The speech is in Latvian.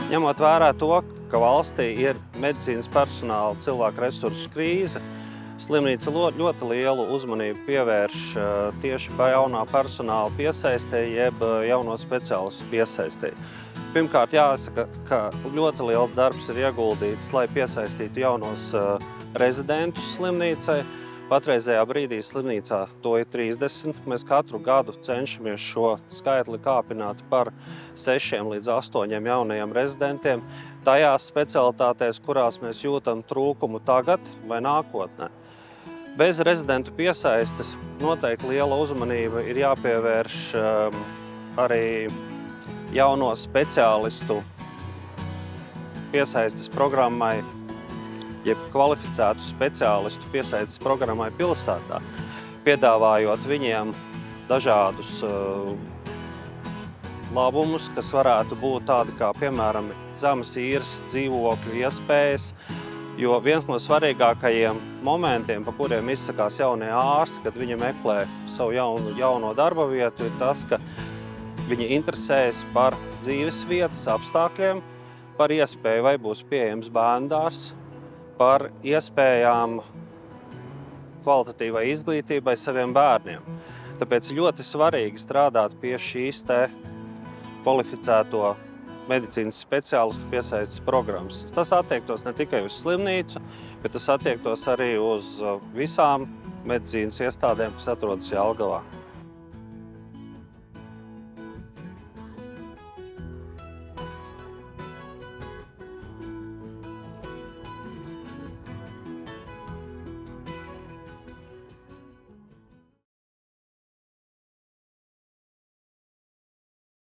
Ņemot vērā to, ka valstī ir medicīnas personāla cilvēku resursu krīze, slimnīca ļoti lielu uzmanību pievērš tieši jaunā personāla piesaistē, jeb jauno speciālistu piesaistē. Pirmkārt, jāsaka, ka ļoti liels darbs ir ieguldīts, lai piesaistītu jaunos rezidentus slimnīcai. Patreizējā brīdī slimnīcā to ir 30. Mēs katru gadu cenšamies šo skaitli kāpināt par 6 līdz 8 jaunajiem rezidentiem tajās specialitātēs, kurās mēs jūtam trūkumu tagad vai nākotnē. Bez rezidentu piesaistes noteikti liela uzmanība ir jāpievērš arī jauno speciālistu piesaistes programmai, jeb kvalificētu speciālistu piesaistes programmai pilsētā, piedāvājot viņiem dažādus labumus, kas varētu būt tādi kā, piemēram, zemes īres dzīvokļu iespējas, jo viens no svarīgākajiem momentiem, pa kuriem izsakās jaunie ārsti, kad viņi meklē savu jauno darba vietu, ir tas, ka viņi interesējas par dzīves vietas apstākļiem, par iespēju, vai būs pieejams bērndārs, par iespējām kvalitatīvai izglītībai saviem bērniem. Tāpēc ļoti svarīgi strādāt pie šīs kvalificēto medicīnas speciālistu piesaistes programmas. Tas attiektos ne tikai uz slimnīcu, bet tas attiektos arī uz visām medicīnas iestādēm, kas atrodas Jelgavā.